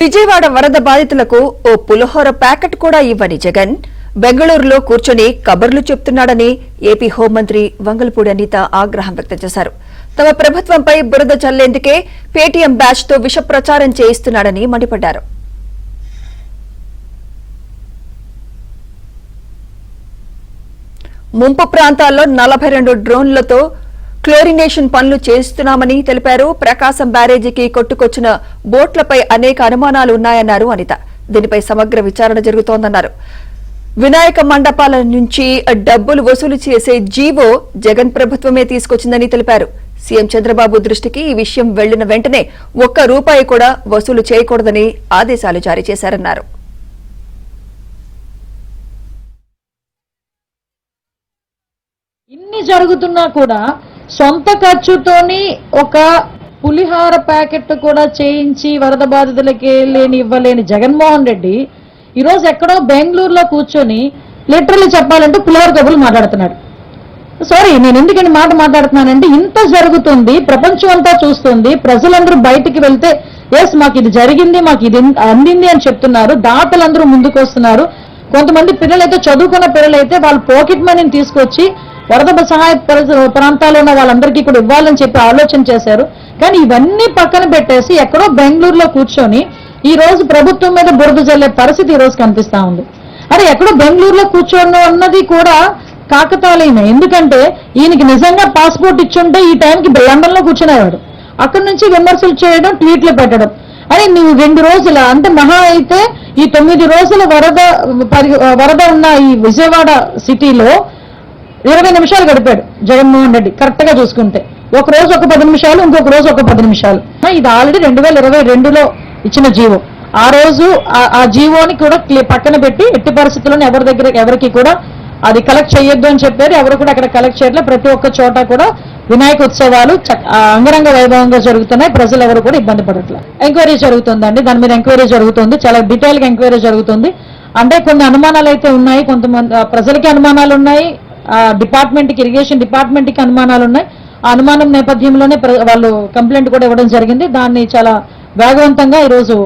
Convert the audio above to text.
విజయవాడ వరద బాధితులకు ఓ పులిహోర ప్యాకెట్ కూడా ఇవ్వని జగన్ బెంగళూరులో కూర్చొని కబర్లు చెప్తున్నాడని ఏపీ హోంమంత్రి వంగలపూడి అనిత ఆగ్రహం వ్యక్తం చేశారు. తమ ప్రభుత్వంపై బురద చల్లేందుకే పేటీఎం బ్యాచ్ తో విష ప్రచారం చేయిస్తున్నాడని మండిపడ్డారు. ముంపు ప్రాంతాల్లో 42 డ్రోన్లతో క్లోరినేషన్ పనులు చేస్తున్నామని తెలిపారు. ప్రకాశం బ్యారేజీకి కొట్టుకొచ్చిన బోట్లపై అనేక అనుమానాలు ఉన్నాయన్నారు అనిత. దీనిపై సమగ్ర విచారణ జరుగుతోందన్నారు. వినాయక మండపాల నుంచి డబ్బులు వసూలు చేసే జీవో జగన్ ప్రభుత్వమే తీసుకొచ్చిందని తెలిపారు. సీఎం చంద్రబాబు దృష్టికి ఈ విషయం వెళ్లిన వెంటనే ₹1 కూడా వసూలు చేయకూడదని ఆదేశాలు జారీ చేశారన్నారు. ఇన్ని జరుగుతున్నా కూడా సొంత ఖర్చుతోని ఒక పులిహార ప్యాకెట్ కూడా చేయించి వరద బాధితులకి ఇవ్వలేని జగన్మోహన్ రెడ్డి ఈరోజు ఎక్కడో బెంగళూరులో కూర్చొని లిటరల్లీ చెప్పాలంటే పులిహార కబుర్లు మాట్లాడుతున్నాడు. సారీ, నేను ఎందుకని మాట్లాడుతున్నానంటే ఇంత జరుగుతుంది, ప్రపంచం అంతా చూస్తుంది, ప్రజలందరూ బయటికి వెళ్తే ఎస్ మాకు ఇది జరిగింది, మాకు ఇది అందింది అని చెప్తున్నారు. దాతలందరూ ముందుకు వస్తున్నారు. కొంతమంది పిల్లలైతే చదువుకున్న పిల్లలైతే వాళ్ళ పాకెట్ మనీని తీసుకొచ్చి వరద సహాయ ప్రాంతాల్లో ఉన్న వాళ్ళందరికీ కూడా ఇవ్వాలని చెప్పి ఆలోచన చేశారు. కానీ ఇవన్నీ పక్కన పెట్టేసి ఎక్కడో బెంగళూరులో కూర్చొని ఈ రోజు ప్రభుత్వం మీద బురద జల్లే పరిస్థితి ఈ రోజు కనిపిస్తా ఉంది. అరే ఎక్కడో బెంగళూరులో కూర్చోండి అన్నది కూడా కాకతాళీయమే. ఎందుకంటే ఈయనకి నిజంగా పాస్పోర్ట్ ఇచ్చుంటే ఈ టైంకి లండన్ లో కూర్చునేవాడు. అక్కడి నుంచి విమర్శలు చేయడం, ట్వీట్లు పెట్టడం. అరే నువ్వు 2 రోజుల అంటే మహా అయితే ఈ 9 రోజుల వరద ఉన్న ఈ విజయవాడ సిటీలో 20 నిమిషాలు గడిపాడు జగన్మోహన్ రెడ్డి కరెక్ట్ గా చూసుకుంటే. ఒక రోజు ఒక 10 నిమిషాలు, ఇంకొక రోజు ఒక 10 నిమిషాలు. ఇది ఆల్రెడీ 2022లో ఇచ్చిన జీవో. ఆ రోజు ఆ జీవోని కూడా పక్కన పెట్టి ఎట్టి పరిస్థితుల్లోనే ఎవరికి కూడా అది కలెక్ట్ చేయొద్దు అని చెప్పారు. ఎవరు కూడా అక్కడ కలెక్ట్ చేయట్లేదు. ప్రతి ఒక్క చోట కూడా వినాయక ఉత్సవాలు అంగరంగ వైభవంగా జరుగుతున్నాయి. ప్రజలు ఎవరు కూడా ఇబ్బంది పడట్లేదు. ఎంక్వైరీ జరుగుతుందండి, దాని మీద ఎంక్వైరీ జరుగుతుంది, చాలా డీటెయిల్ గా ఎంక్వైరీ జరుగుతుంది. అంటే కొన్ని అనుమానాలు అయితే ఉన్నాయి, కొంతమంది ప్రజలకి అనుమానాలు ఉన్నాయి, డిపార్ట్మెంట్ కి ఇరిగేషన్ డిపార్ట్మెంట్ కి అనుమానాలు ఉన్నాయి. ఆ అనుమానం నేపథ్యంలోనే వాళ్ళు కంప్లైంట్ కూడా ఇవ్వడం జరిగింది. దాన్ని చాలా వేగవంతంగా ఈరోజు